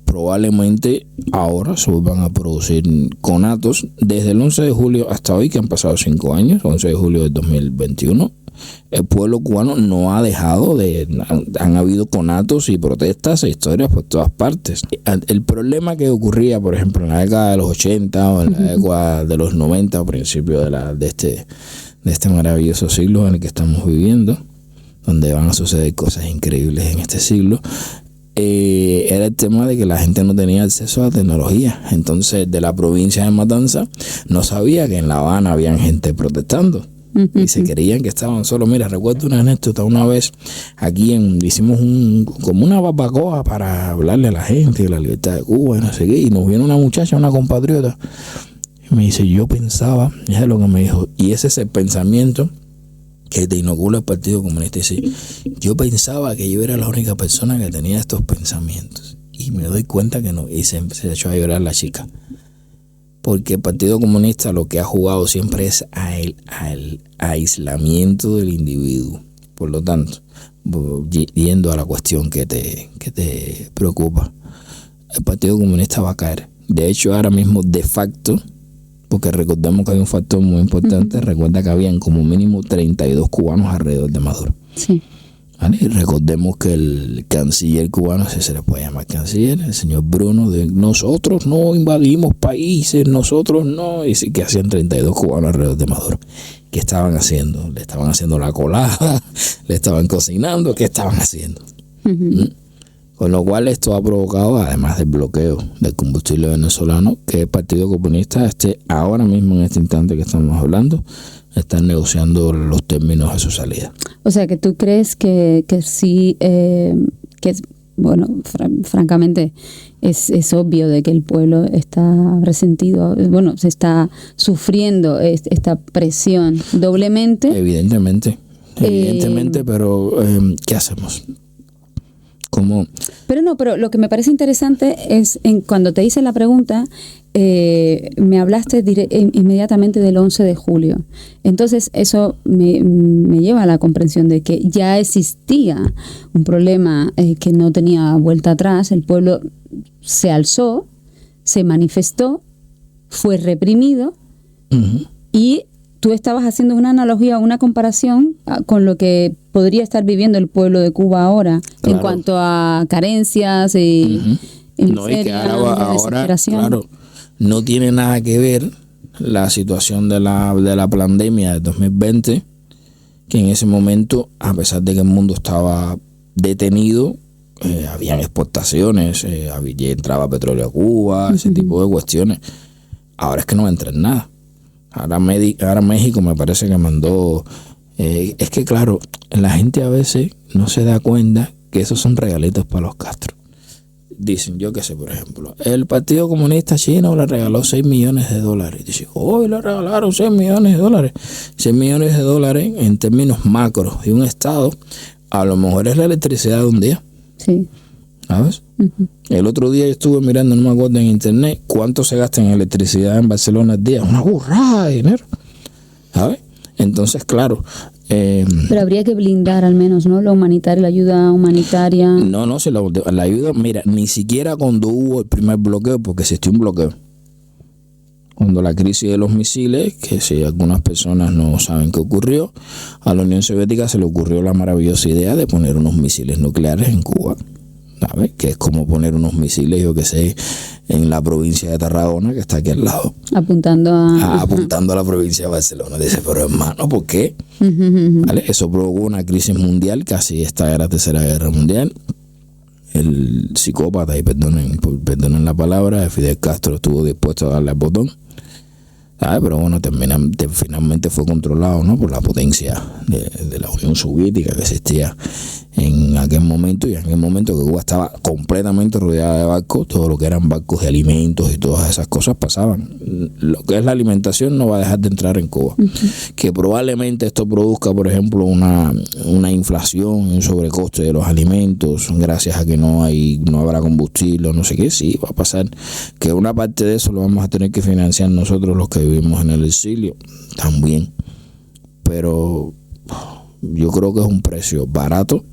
probablemente ahora se vuelvan a producir conatos desde el 11 de julio hasta hoy, que han pasado 5 años, 11 de julio de 2021. El pueblo cubano no ha dejado han habido conatos y protestas e historias por todas partes. El problema que ocurría, por ejemplo, en la década de los 80 o en la década de los 90, o principio de este maravilloso siglo en el que estamos viviendo, donde van a suceder cosas increíbles en este siglo, era el tema de que la gente no tenía acceso a la tecnología. Entonces, de la provincia de Matanza no sabía que en La Habana habían gente protestando. Y se creían que estaban solos. Mira, recuerdo una anécdota. Una vez aquí hicimos como una barbacoa para hablarle a la gente de la libertad de Cuba y no sé qué, y nos vino una muchacha, una compatriota, y me dice, yo pensaba, es lo que me dijo, y ese es el pensamiento que te inocula el Partido Comunista. Y sí, yo pensaba que yo era la única persona que tenía estos pensamientos, y me doy cuenta que no. Y se echó a llorar la chica, porque el Partido Comunista lo que ha jugado siempre es al aislamiento del individuo. Por lo tanto, yendo a la cuestión que te preocupa, el Partido Comunista va a caer. De hecho, ahora mismo, de facto, porque recordemos que hay un factor muy importante, recuerda que habían como mínimo 32 cubanos alrededor de Maduro. Sí. ¿Vale? Y recordemos que el canciller cubano, si se le puede llamar canciller, el señor Bruno, de nosotros no invadimos países, nosotros no, y sí que hacían 32 cubanos alrededor de Maduro. ¿Qué estaban haciendo? Le estaban haciendo la colada, le estaban cocinando, ¿qué estaban haciendo? Con lo cual esto ha provocado, además del bloqueo del combustible venezolano, que el Partido Comunista esté ahora mismo, en este instante que estamos hablando, están negociando los términos de su salida. O sea, que tú crees que sí, que bueno, francamente es obvio de que el pueblo está resentido, bueno, se está sufriendo esta presión doblemente. Evidentemente, pero ¿qué hacemos? ¿Cómo? Pero lo que me parece interesante es, cuando te hice la pregunta, me hablaste inmediatamente del 11 de julio. Entonces eso me lleva a la comprensión de que ya existía un problema que no tenía vuelta atrás. El pueblo se alzó, se manifestó, fue reprimido, y tú estabas haciendo una analogía, una comparación con lo que podría estar viviendo el pueblo de Cuba ahora, claro, en cuanto a carencias y miseria, ahora claro, no tiene nada que ver la situación de la pandemia de 2020, que en ese momento, a pesar de que el mundo estaba detenido, habían exportaciones, entraba petróleo a Cuba, ese tipo de cuestiones. Ahora es que no entra en nada. Ahora México me parece que mandó... es que claro, la gente a veces no se da cuenta que esos son regalitos para los Castro. Dicen, yo qué sé, por ejemplo, el Partido Comunista Chino le regaló $6 millones. Dicen, hoy le regalaron $6 millones. $6 millones en términos macros de un estado, a lo mejor es la electricidad de un día. Sí. ¿Sabes? El otro día yo estuve mirando, no me acuerdo, en internet, cuánto se gasta en electricidad en Barcelona al día. Una burrada de dinero. ¿Sabes? Entonces, claro... pero habría que blindar al menos, ¿no? La ayuda humanitaria. No, si la ayuda, mira, ni siquiera cuando hubo el primer bloqueo, porque existió un bloqueo. Cuando la crisis de los misiles, que si algunas personas no saben qué ocurrió, a la Unión Soviética se le ocurrió la maravillosa idea de poner unos misiles nucleares en Cuba. ¿Sabes? Que es como poner unos misiles, yo que sé, en la provincia de Tarragona, que está aquí al lado. Apuntando a la provincia de Barcelona. Dice, pero hermano, ¿por qué? ¿Vale? Eso provocó una crisis mundial, casi esta era la Tercera Guerra Mundial. El psicópata, y perdonen la palabra, Fidel Castro estuvo dispuesto a darle al botón. ¿Sabes? Pero bueno, finalmente fue controlado, ¿no? Por la potencia de la Unión Soviética que existía en aquel momento, y en aquel momento que Cuba estaba completamente rodeada de barcos, todo lo que eran barcos de alimentos y todas esas cosas pasaban. Lo que es la alimentación no va a dejar de entrar en Cuba. Que probablemente esto produzca, por ejemplo, una inflación, un sobrecoste de los alimentos, gracias a que no habrá combustible, no sé qué, sí, va a pasar que una parte de eso lo vamos a tener que financiar nosotros los que vivimos en el exilio, también. Pero yo creo que es un precio barato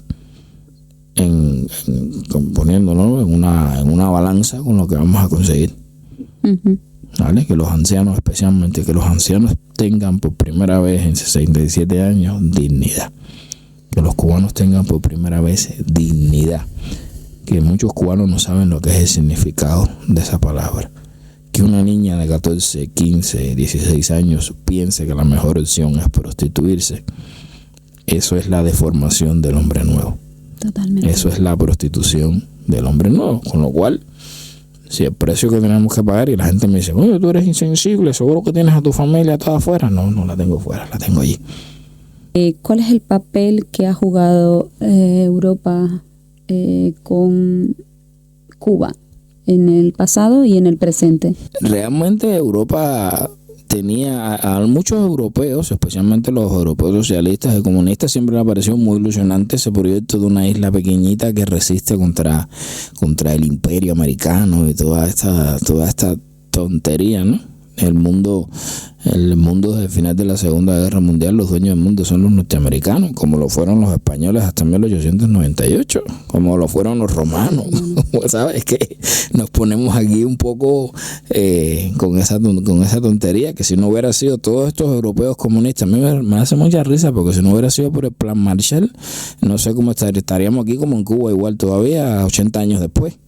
poniéndolo en una balanza con lo que vamos a conseguir. ¿Vale? Que los ancianos, especialmente, que los ancianos tengan por primera vez en 67 años dignidad. Que los cubanos tengan por primera vez dignidad. Que muchos cubanos no saben lo que es el significado de esa palabra. Que una niña de 14, 15, 16 años piense que la mejor opción es prostituirse. Eso es la deformación del hombre nuevo. Totalmente. Eso es la prostitución del hombre nuevo. Con lo cual, si el precio que tenemos que pagar, y la gente me dice, oye, tú eres insensible, seguro que tienes a tu familia toda afuera. No la tengo fuera, la tengo allí. ¿Cuál es el papel que ha jugado Europa con Cuba en el pasado y en el presente? Realmente Europa tenía a muchos europeos, especialmente los europeos socialistas y comunistas, siempre les pareció muy ilusionante ese proyecto de una isla pequeñita que resiste contra el imperio americano y toda esta tontería, ¿no? El mundo desde el final de la Segunda Guerra Mundial, los dueños del mundo son los norteamericanos, como lo fueron los españoles hasta 1898, como lo fueron los romanos. ¿Sabes? Que nos ponemos aquí un poco con esa tontería, que si no hubiera sido todos estos europeos comunistas, a mí me hace mucha risa, porque si no hubiera sido por el Plan Marshall, no sé cómo estaríamos aquí como en Cuba igual todavía 80 años después.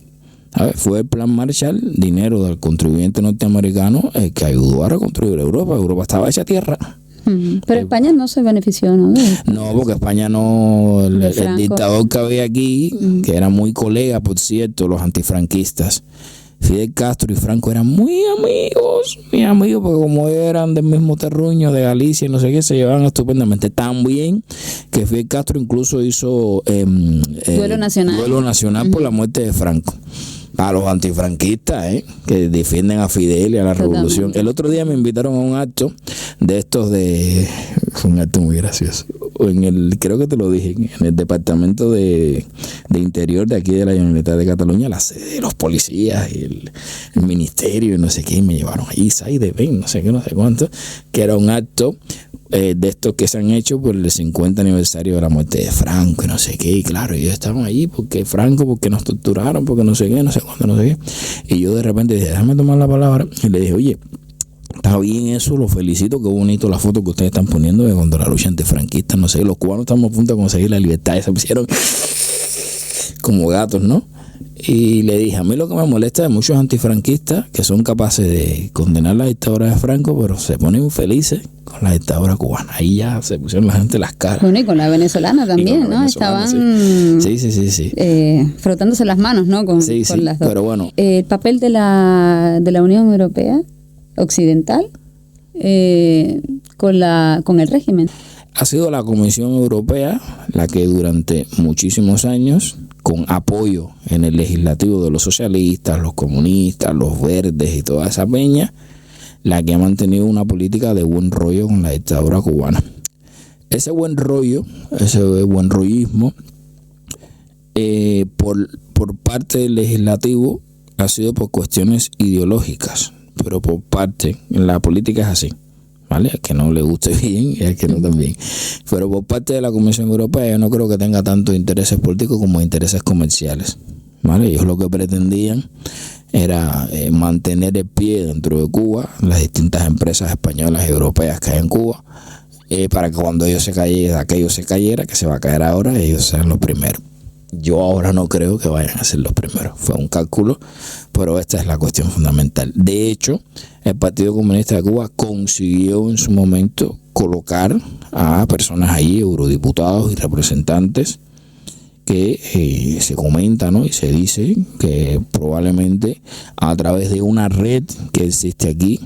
Fue el Plan Marshall, dinero del contribuyente norteamericano, que ayudó a reconstruir Europa. Europa estaba hecha tierra. Pero España no se benefició, ¿no? No, porque España no... El dictador que había aquí, que era muy colega, por cierto, los antifranquistas, Fidel Castro y Franco eran muy amigos, porque como eran del mismo terruño de Galicia y no sé qué, se llevaban estupendamente. Tan bien que Fidel Castro incluso hizo duelo nacional por la muerte de Franco. A los antifranquistas, que defienden a Fidel y a la revolución. El otro día me invitaron a un acto de estos fue un acto muy gracioso. Creo que te lo dije, en el departamento de Interior de aquí de la Generalitat de Cataluña, la sede de los policías y el ministerio y no sé qué, y me llevaron allí, no sé qué, no sé cuánto, que era un acto de estos que se han hecho por el 50 aniversario de la muerte de Franco y no sé qué, y claro, ellos estaban allí porque nos torturaron, porque no sé qué, no sé cuándo, no sé qué, y yo de repente dije, déjame tomar la palabra, y le dije, oye, está bien eso, lo felicito, qué bonito la foto que ustedes están poniendo de cuando la lucha antifranquista, no sé, los cubanos estamos a punto de conseguir la libertad, y se pusieron como gatos, ¿no? Y le dije, a mí lo que me molesta de muchos antifranquistas que son capaces de condenar la dictadura de Franco, pero se ponen felices con la dictadura cubana. Ahí ya se pusieron la gente las caras. Bueno, y con la venezolana también, ¿no? Estaban sí. frotándose las manos, ¿no? Con las dos. Pero bueno. El papel de la Unión Europea Occidental con el régimen. Ha sido la Comisión Europea la que durante muchísimos años, con apoyo en el legislativo de los socialistas, los comunistas, los verdes y toda esa peña, la que ha mantenido una política de buen rollo con la dictadura cubana. Ese buen rollo, ese buen rollismo, por parte del legislativo ha sido por cuestiones ideológicas, pero por parte, en la política es así, ¿vale? Al que no le guste bien y al que no también. Pero por parte de la Comisión Europea yo no creo que tenga tantos intereses políticos como intereses comerciales, ¿vale? Ellos lo que pretendían era mantener el pie dentro de Cuba, las distintas empresas españolas y europeas que hay en Cuba, para que cuando aquello se cayera, que se va a caer ahora, ellos sean los primeros. Yo ahora no creo que vayan a ser los primeros. Fue un cálculo, pero esta es la cuestión fundamental. De hecho, el Partido Comunista de Cuba consiguió en su momento colocar a personas ahí, eurodiputados y representantes, que se comenta, ¿no? Y se dice que probablemente a través de una red que existe aquí,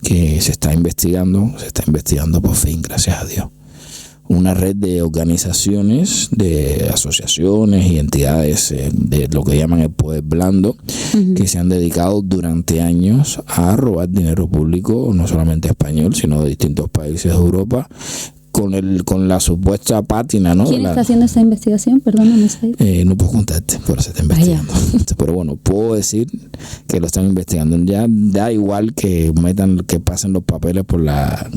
que se está investigando por fin, gracias a Dios. Una red de organizaciones, de asociaciones y entidades de lo que llaman el poder blando, que se han dedicado durante años a robar dinero público, no solamente español, sino de distintos países de Europa, con la supuesta pátina, ¿no? ¿Quién está haciendo esa investigación? Perdóname, no puedo contarte, pero se está investigando. Pero bueno, puedo decir que lo están investigando. Ya da igual que pasen los papeles por la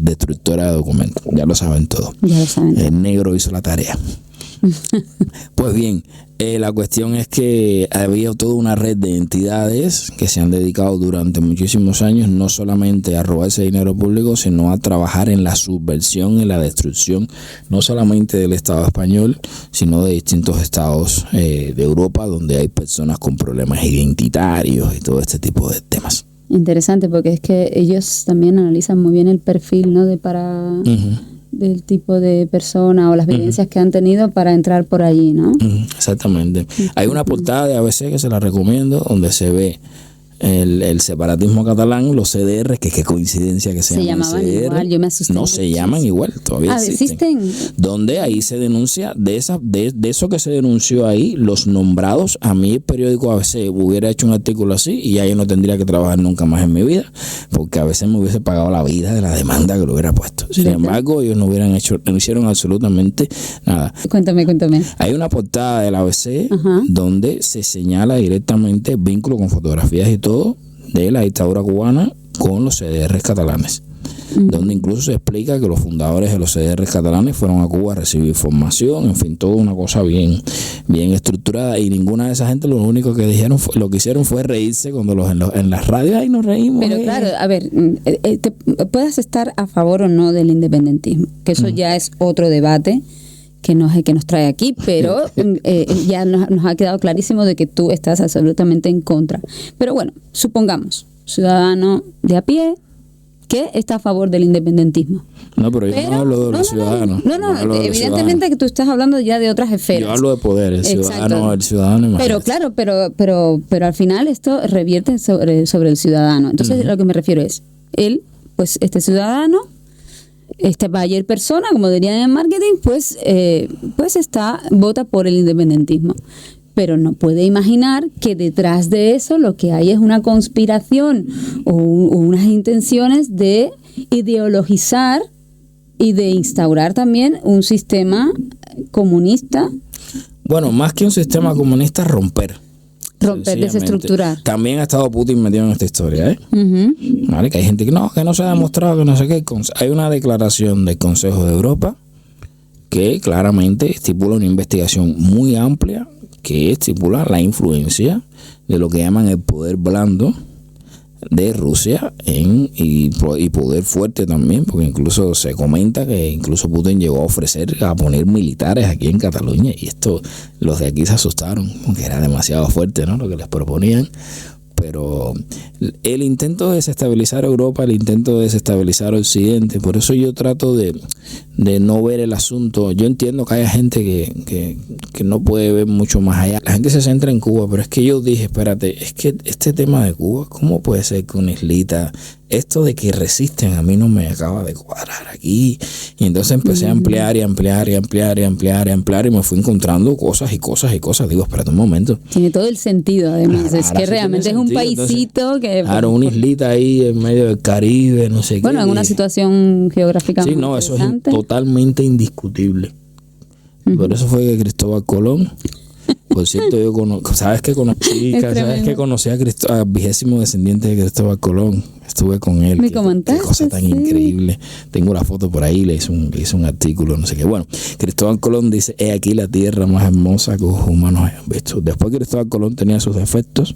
destructora de documentos. Ya lo saben todo. El negro hizo la tarea. Pues bien, la cuestión es que había toda una red de entidades que se han dedicado durante muchísimos años no solamente a robar ese dinero público, sino a trabajar en la subversión y la destrucción no solamente del Estado español, sino de distintos estados de Europa, donde hay personas con problemas identitarios y todo este tipo de temas. Interesante, porque es que ellos también analizan muy bien el perfil, ¿no? Del tipo de persona o las vivencias que han tenido para entrar por allí, ¿no? Exactamente. Hay una portada de ABC que se la recomiendo, donde se ve el separatismo catalán, los CDR, que qué coincidencia que se llamaban CDR. Igual, yo me asusté. No se llaman igual, todavía existen. Donde ahí se denuncia, de eso que se denunció ahí, los nombrados. A mí el periódico ABC hubiera hecho un artículo así y ya yo no tendría que trabajar nunca más en mi vida, porque ABC me hubiese pagado la vida de la demanda que lo hubiera puesto. Sin embargo, ellos no hicieron absolutamente nada. Cuéntame. Hay una portada del ABC donde se señala directamente el vínculo con fotografías y todo de la dictadura cubana con los CDR catalanes, donde incluso se explica que los fundadores de los CDR catalanes fueron a Cuba a recibir formación, en fin, toda una cosa bien estructurada, y ninguna de esa gente lo único que hicieron fue reírse cuando en las radios ahí nos reímos. Pero claro, a ver, puedas estar a favor o no del independentismo, que eso ya es otro debate que nos trae aquí, pero ya nos ha quedado clarísimo de que tú estás absolutamente en contra. Pero bueno, supongamos, ciudadano de a pie que está a favor del independentismo. No, pero yo no hablo de los ciudadanos. No, evidentemente que tú estás hablando ya de otras esferas. Yo hablo de poder, el ciudadano imagínate. Pero claro, pero al final esto revierte sobre el ciudadano. Entonces lo que me refiero es, este ciudadano, esta buyer persona, como dirían en marketing, pues vota por el independentismo. Pero no puede imaginar que detrás de eso lo que hay es una conspiración o unas intenciones de ideologizar y de instaurar también un sistema comunista. Bueno, más que un sistema comunista, romper, desestructurar. También ha estado Putin metido en esta historia, ¿eh? Vale, que hay gente que no se ha demostrado, que no sé qué. Hay una declaración del Consejo de Europa que claramente estipula una investigación muy amplia, que estipula la influencia de lo que llaman el poder blando de Rusia y poder fuerte también, porque incluso se comenta que incluso Putin llegó a ofrecer a poner militares aquí en Cataluña, y esto los de aquí se asustaron porque era demasiado fuerte, ¿no?, lo que les proponían. Pero el intento de desestabilizar Europa, el intento de desestabilizar Occidente, por eso yo trato de no ver el asunto. Yo entiendo que haya gente que no puede ver mucho más allá. La gente se centra en Cuba, pero es que yo dije, espérate, es que este tema de Cuba, ¿cómo puede ser que una islita, esto de que resisten, a mí no me acaba de cuadrar aquí? Y entonces empecé a ampliar y me fui encontrando cosas y cosas y cosas. Digo, espérate un momento. Tiene todo el sentido, además. Es que realmente es un paísito. Entonces, que... Claro, una islita ahí en medio del Caribe, no sé qué. Bueno, en una situación geográfica sí, no, eso es totalmente indiscutible. Por eso fue que Cristóbal Colón... Por cierto, ¿sabes que conocí al 20º descendiente de Cristóbal Colón? Estuve con él. Me comentaste, qué cosa tan increíble. Tengo la foto por ahí, le hice un artículo, no sé qué. Bueno, Cristóbal Colón dice, he aquí la tierra más hermosa que los humanos han visto. Después Cristóbal Colón tenía sus defectos,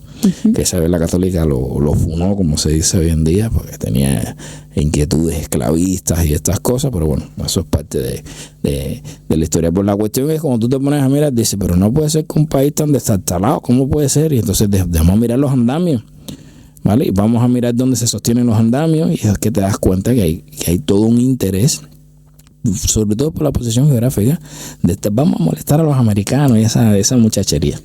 que Isabel la Católica lo funó, como se dice hoy en día, porque tenía inquietudes esclavistas y estas cosas, pero bueno, eso es parte de la historia. Por la cuestión es, cuando tú te pones a mirar, dices, pero no puede ser que un país tan destartalado, ¿cómo puede ser? Y entonces vamos a mirar los andamios, ¿vale? Y vamos a mirar dónde se sostienen los andamios, y es que te das cuenta que hay todo un interés, sobre todo por la posición geográfica, vamos a molestar a los americanos y esa muchachería.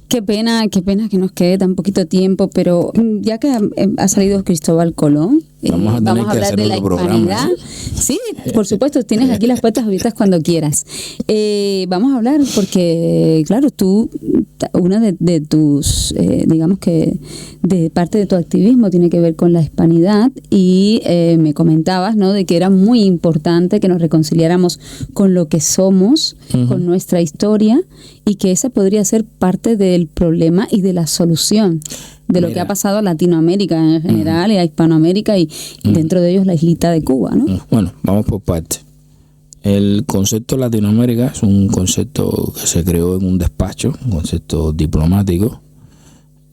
Qué pena que nos quede tan poquito tiempo, pero ya que ha salido Cristóbal Colón, vamos a hablar de la hispanidad. Sí, por supuesto, tienes aquí las puertas abiertas cuando quieras. Vamos a hablar porque, claro, tú, una de tus, digamos que de parte de tu activismo tiene que ver con la hispanidad, y me comentabas, ¿no?, de que era muy importante que nos reconciliáramos con lo que somos, con nuestra historia, y que esa podría ser parte del problema y de la solución de lo que ha pasado a Latinoamérica en general y a Hispanoamérica y dentro de ellos la islita de Cuba, ¿no? Bueno, vamos por partes. El concepto Latinoamérica es un concepto que se creó en un despacho, un concepto diplomático,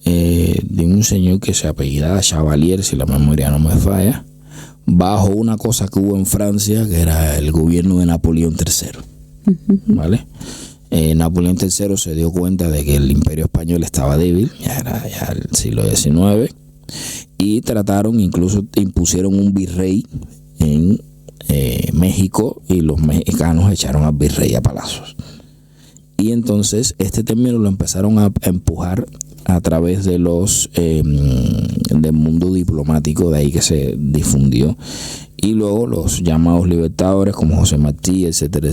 de un señor que se apellidaba Chavalier, si la memoria no me falla, bajo una cosa que hubo en Francia, que era el gobierno de Napoleón III. ¿Vale? Napoleón III se dio cuenta de que el imperio español estaba débil, ya era el siglo XIX, y incluso impusieron un virrey en México, y los mexicanos echaron al virrey a palazos. Y entonces este término lo empezaron a empujar a través de del mundo diplomático, de ahí que se difundió. Y luego los llamados libertadores como José Martí, etcétera,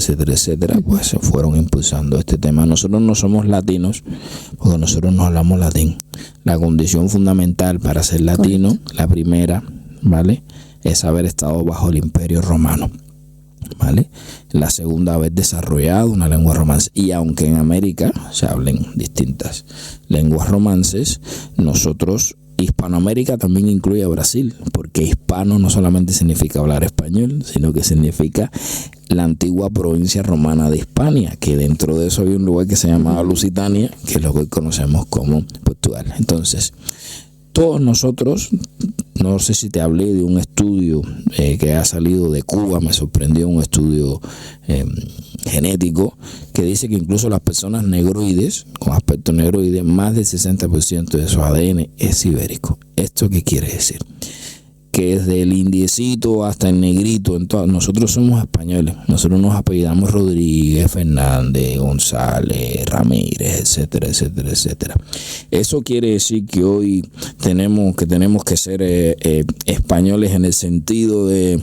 pues se fueron impulsando este tema. Nosotros no somos latinos porque nosotros no hablamos latín. La condición fundamental para ser latino, la primera, ¿vale?, es haber estado bajo el Imperio Romano, ¿vale? La segunda, haber desarrollado una lengua romance. Y aunque en América se hablen distintas lenguas romances, nosotros, Hispanoamérica también incluye a Brasil, porque hispano no solamente significa hablar español, sino que significa la antigua provincia romana de Hispania, que dentro de eso había un lugar que se llamaba Lusitania, que es lo que hoy conocemos como Portugal. Entonces, todos nosotros, no sé si te hablé de un estudio que ha salido de Cuba, me sorprendió, un estudio genético que dice que incluso las personas negroides, con aspecto negroide, más del 60% de su ADN es ibérico. ¿Esto qué quiere decir? Que desde el indiecito hasta el negrito, nosotros somos españoles, nosotros nos apellidamos Rodríguez, Fernández, González, Ramírez, etcétera. Eso quiere decir que hoy tenemos que ser españoles en el sentido de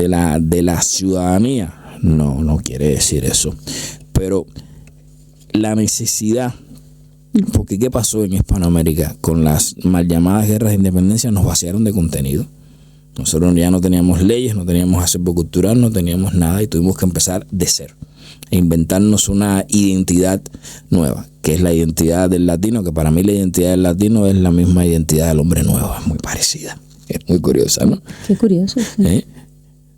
la ciudadanía. No quiere decir eso. Pero la necesidad, porque ¿qué pasó en Hispanoamérica? Con las mal llamadas guerras de independencia nos vaciaron de contenido. Nosotros ya no teníamos leyes, no teníamos acervo cultural, no teníamos nada, y tuvimos que empezar de cero e inventarnos una identidad nueva, que es la identidad del latino, que para mí la identidad del latino es la misma identidad del hombre nuevo, es muy parecida, es muy curiosa, ¿no? Qué curioso, sí.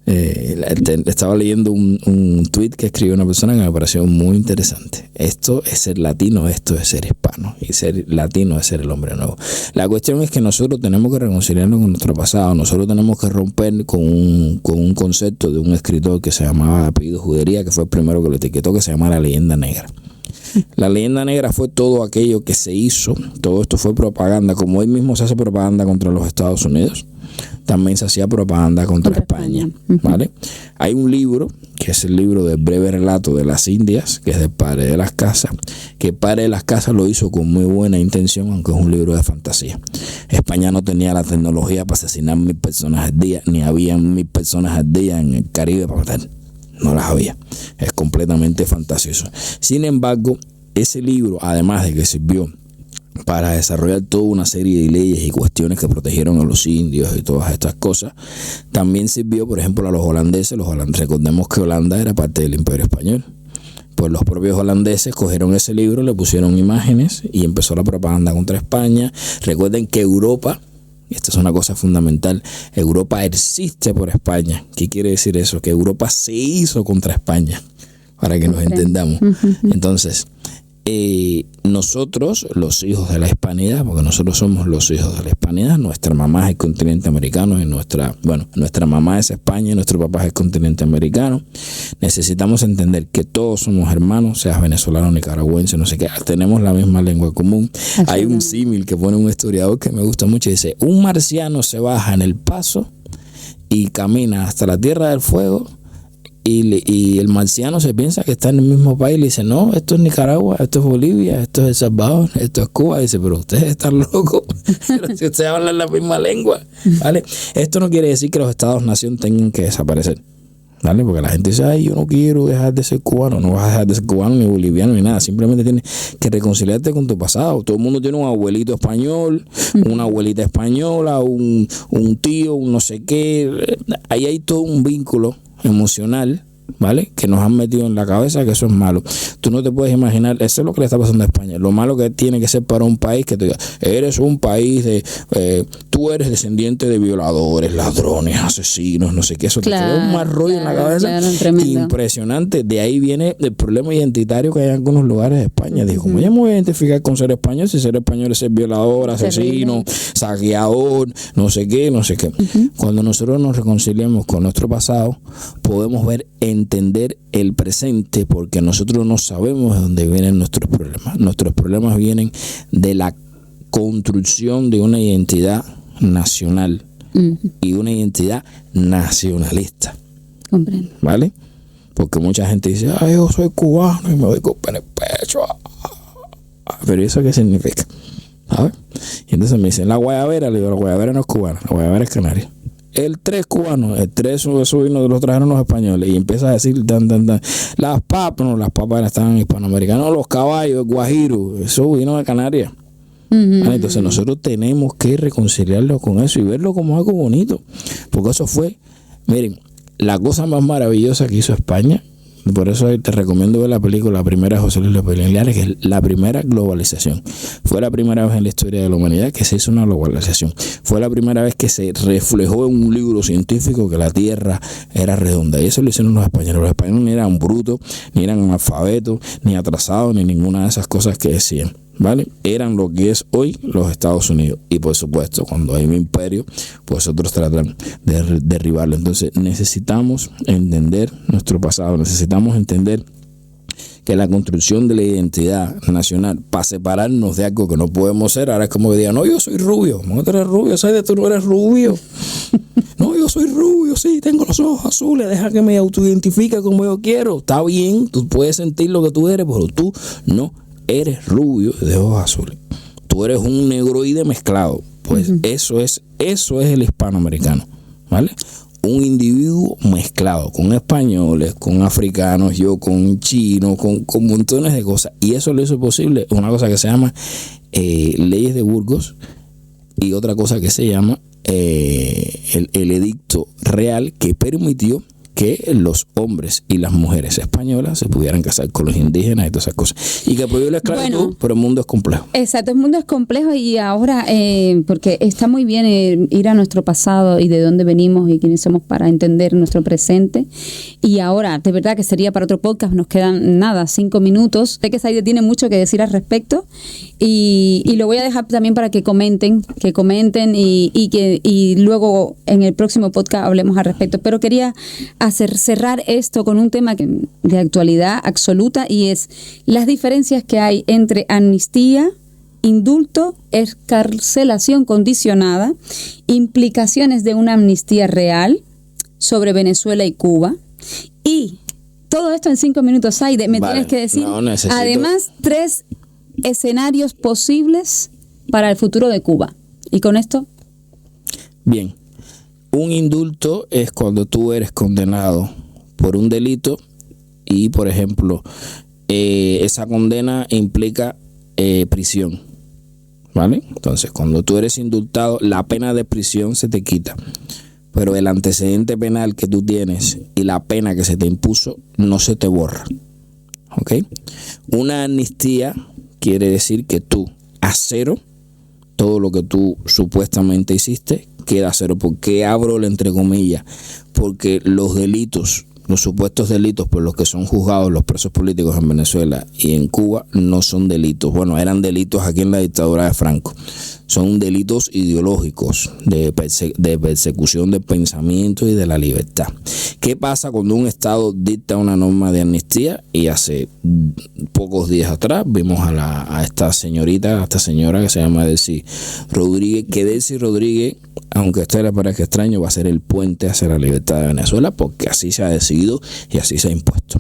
Estaba leyendo un tweet que escribió una persona que me pareció muy interesante. Esto es ser latino, esto es ser hispano, y ser latino es ser el hombre nuevo. La cuestión es que nosotros tenemos que reconciliarnos con nuestro pasado. Nosotros tenemos que romper con un concepto de un escritor que se llamaba apellido Judería, que fue el primero que lo etiquetó, que se llama la leyenda negra. La leyenda negra fue todo aquello que se hizo. Todo esto fue propaganda. Como hoy mismo se hace propaganda contra los Estados Unidos, también se hacía propaganda contra España. ¿Vale? Hay un libro, que es el libro del breve relato de las Indias, que es del Padre de las Casas, que el Padre de las Casas lo hizo con muy buena intención, aunque es un libro de fantasía. España no tenía la tecnología para asesinar 1000 personas al día, ni había 1000 personas al día en el Caribe para matar. No las había. Es completamente fantasioso. Sin embargo, ese libro, además de que sirvió para desarrollar toda una serie de leyes y cuestiones que protegieron a los indios y todas estas cosas, también sirvió, por ejemplo, a los holandeses. Recordemos que Holanda era parte del Imperio Español. Pues los propios holandeses cogieron ese libro, le pusieron imágenes y empezó la propaganda contra España. Recuerden que Europa, esta es una cosa fundamental, Europa existe por España. ¿Qué quiere decir eso? Que Europa se hizo contra España, para que nos entendamos. Entonces, nosotros, los hijos de la hispanidad, porque nosotros somos los hijos de la hispanidad, nuestra mamá es el continente americano y nuestra mamá es España y nuestro papá es el continente americano. Necesitamos entender que todos somos hermanos, seas venezolano, nicaragüense, no sé qué, tenemos la misma lengua común. Hay un símil que pone un historiador que me gusta mucho y dice: un marciano se baja en El Paso y camina hasta la Tierra del Fuego, y el marciano se piensa que está en el mismo país y le dice: no, esto es Nicaragua, esto es Bolivia, esto es El Salvador, esto es Cuba. Y dice: pero ustedes están locos, pero si ustedes hablan la misma lengua, ¿vale? Esto no quiere decir que los estados-nación tengan que desaparecer, ¿vale? Porque la gente dice: ay, yo no quiero dejar de ser cubano. No vas a dejar de ser cubano, ni boliviano, ni nada. Simplemente tienes que reconciliarte con tu pasado. Todo el mundo tiene un abuelito español, una abuelita española, un tío, un no sé qué. Ahí hay todo un vínculo emocional, ¿vale? Que nos han metido en la cabeza que eso es malo. Tú no te puedes imaginar, eso es lo que le está pasando a España. Lo malo que tiene que ser para un país que te diga: eres un país de, tú eres descendiente de violadores, ladrones, asesinos, no sé qué. Eso te queda un mal rollo en la cabeza. Impresionante. De ahí viene el problema identitario que hay en algunos lugares de España. Digo, ¿cómo yo me voy a identificar con ser español si ser español es ser violador, asesino, saqueador, no sé qué, no sé qué? Cuando nosotros nos reconciliamos con nuestro pasado, podemos entender el presente, porque nosotros no sabemos de dónde vienen nuestros problemas. Nuestros problemas vienen de la construcción de una identidad nacional y una identidad nacionalista. Comprendo. ¿Vale? Porque mucha gente dice: ay, yo soy cubano y me doy golpe en el pecho. Pero ¿eso qué significa? ¿Sabes? Y entonces me dicen: la guayabera. Le digo: la guayabera no es cubana, la guayabera es canaria. El 3 cubano, el 3 eso vino, los trajeron los españoles. Y empieza a decir las papas, no, las papas estaban hispanoamericanas, los caballos, el guajiro, eso vino de Canarias. Entonces nosotros tenemos que reconciliarlo con eso y verlo como algo bonito, porque eso fue, miren, la cosa más maravillosa que hizo España. Por eso te recomiendo ver la película, la primera de José Luis López Linares, que es la primera globalización. Fue la primera vez en la historia de la humanidad que se hizo una globalización. Fue la primera vez que se reflejó en un libro científico que la Tierra era redonda. Y eso lo hicieron los españoles. Los españoles ni eran brutos, ni eran analfabetos, ni atrasados, ni ninguna de esas cosas que decían, ¿vale? Eran lo que es hoy los Estados Unidos. Y por supuesto, cuando hay un imperio, pues otros tratan de derribarlo. Entonces necesitamos entender nuestro pasado, necesitamos entender que la construcción de la identidad nacional, para separarnos de algo que no podemos ser, ahora es como que digan: no, yo soy rubio. ¿Cómo tú eres rubio? ¿Sabes? Tú no eres rubio. No, yo soy rubio, sí, tengo los ojos azules, deja que me autoidentifique como yo quiero. Está bien, tú puedes sentir lo que tú eres, pero tú no eres rubio de ojos azules. Tú eres un negroide mezclado. Pues eso es el hispanoamericano, ¿vale? Un individuo mezclado con españoles, con africanos, yo con chinos, con montones de cosas. Y eso lo hizo posible una cosa que se llama leyes de Burgos y otra cosa que se llama el edicto real, que permitió que los hombres y las mujeres españolas se pudieran casar con los indígenas y todas esas cosas. Y que prohibió la esclavitud, bueno, pero el mundo es complejo. Exacto, el mundo es complejo y ahora, porque está muy bien ir a nuestro pasado y de dónde venimos y quiénes somos para entender nuestro presente. Y ahora, de verdad que sería para otro podcast, nos quedan 5 minutos. Sé que Saide tiene mucho que decir al respecto y lo voy a dejar también para que comenten y luego en el próximo podcast hablemos al respecto. Pero quería cerrar esto con un tema de actualidad absoluta y es las diferencias que hay entre amnistía, indulto, excarcelación condicionada, implicaciones de una amnistía real sobre Venezuela y Cuba. Y todo esto en 5 minutos, Saide, tienes que decir, además, 3 escenarios posibles para el futuro de Cuba. Y con esto... Bien, un indulto es cuando tú eres condenado por un delito y, por ejemplo, esa condena implica prisión, ¿vale? Entonces, cuando tú eres indultado, la pena de prisión se te quita, pero el antecedente penal que tú tienes y la pena que se te impuso no se te borra, ¿ok? Una amnistía quiere decir que tú, a cero, todo lo que tú supuestamente hiciste queda a cero. ¿Por qué abro el entre comillas? Porque los delitos, los supuestos delitos por los que son juzgados los presos políticos en Venezuela y en Cuba no son delitos. Bueno, eran delitos aquí en la dictadura de Franco. Son delitos ideológicos de persecución del pensamiento y de la libertad. ¿Qué pasa cuando un Estado dicta una norma de amnistía? Y hace pocos días atrás vimos a esta señora que se llama Delcy Rodríguez, que Delcy Rodríguez, aunque a usted le parezca extraño, va a ser el puente hacia la libertad de Venezuela, porque así se ha decidido y así se ha impuesto.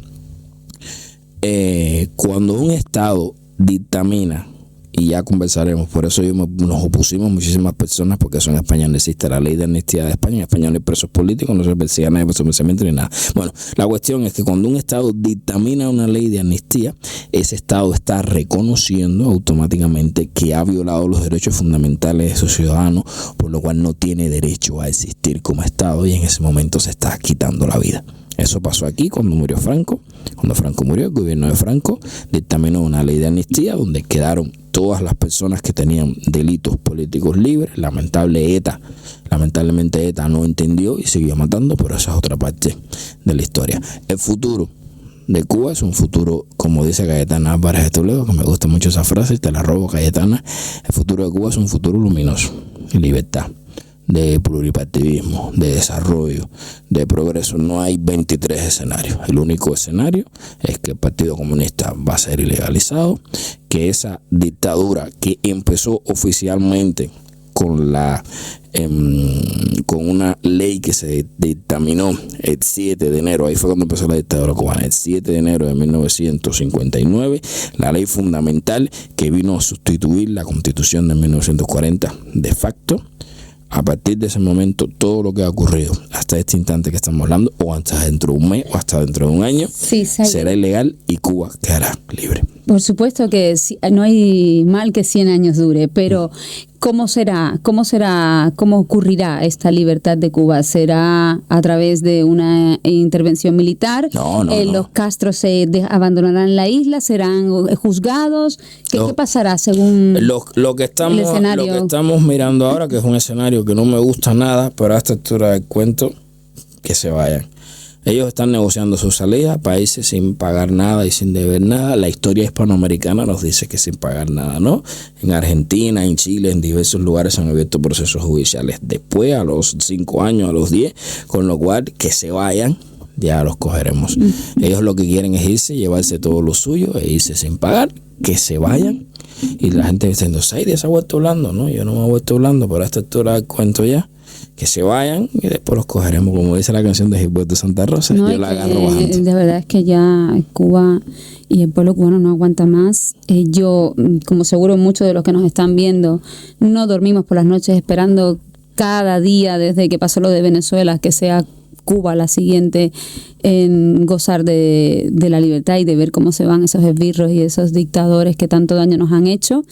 Cuando un Estado dictamina, y ya conversaremos, por eso nos opusimos muchísimas personas, porque eso en España no existe la ley de amnistía de España. En España no hay presos políticos, no se persigue a nadie por su pensamiento ni nada. Bueno, la cuestión es que cuando un Estado dictamina una ley de amnistía, ese Estado está reconociendo automáticamente que ha violado los derechos fundamentales de sus ciudadanos, por lo cual no tiene derecho a existir como Estado, y en ese momento se está quitando la vida. Eso pasó aquí cuando murió Franco. Cuando Franco murió, el gobierno de Franco dictaminó una ley de amnistía donde quedaron todas las personas que tenían delitos políticos libres. Lamentablemente ETA no entendió y siguió matando, pero esa es otra parte de la historia. El futuro de Cuba es un futuro, como dice Cayetana Álvarez de Toledo, que me gusta mucho esa frase, te la robo, Cayetana. El futuro de Cuba es un futuro luminoso, de libertad, de pluripartidismo, de desarrollo, de progreso. No hay 23 escenarios. El único escenario es que el Partido Comunista va a ser ilegalizado, que esa dictadura que empezó oficialmente con una ley que se dictaminó el 7 de enero, ahí fue cuando empezó la dictadura cubana, el 7 de enero de 1959, la ley fundamental que vino a sustituir la Constitución de 1940 de facto. A partir de ese momento, todo lo que ha ocurrido hasta este instante que estamos hablando, o hasta dentro de un mes, o hasta dentro de un año, será ilegal y Cuba quedará libre. Por supuesto que no hay mal que 100 años dure, pero ¿cómo será? ¿Cómo ocurrirá esta libertad de Cuba? ¿Será a través de una intervención militar? No. ¿Los Castros abandonarán la isla? ¿Serán juzgados? ¿Qué pasará según lo que estamos mirando ahora, que es un escenario que no me gusta nada, pero a esta altura del cuento, que se vayan. Ellos están negociando su salida a países sin pagar nada y sin deber nada. La historia hispanoamericana nos dice que sin pagar nada, ¿no? En Argentina, en Chile, en diversos lugares se han abierto procesos judiciales después, a los 5 años, a los 10, con lo cual que se vayan, ya los cogeremos. Ellos lo que quieren es irse, llevarse todo lo suyo e irse sin pagar, que se vayan. Y la gente diciendo, Saide se ha vuelto blando, ¿no? Yo no me he vuelto blando, pero a esta altura del cuento ya. Que se vayan y después los cogeremos, como dice la canción de Gilberto Santa Rosa. No, yo la agarro bajando. De verdad es que ya Cuba y el pueblo cubano no aguanta más. Yo, como seguro muchos de los que nos están viendo, no dormimos por las noches esperando cada día desde que pasó lo de Venezuela que sea Cuba la siguiente en gozar de la libertad y de ver cómo se van esos esbirros y esos dictadores que tanto daño nos han hecho.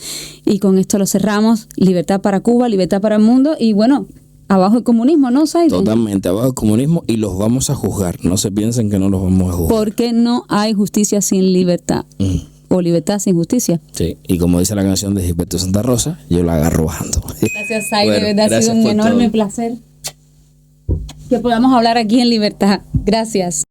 Y con esto lo cerramos. Libertad para Cuba, libertad para el mundo. Y bueno, Abajo el comunismo, ¿no, Saiden? Totalmente abajo el comunismo, y los vamos a juzgar. No se piensen que no los vamos a juzgar. Porque no hay justicia sin libertad. O libertad sin justicia. Sí, y como dice la canción de Gilberto Santa Rosa, yo la agarro bajando. Gracias, Saiden. De verdad ha sido un enorme placer que podamos hablar aquí en libertad. Gracias.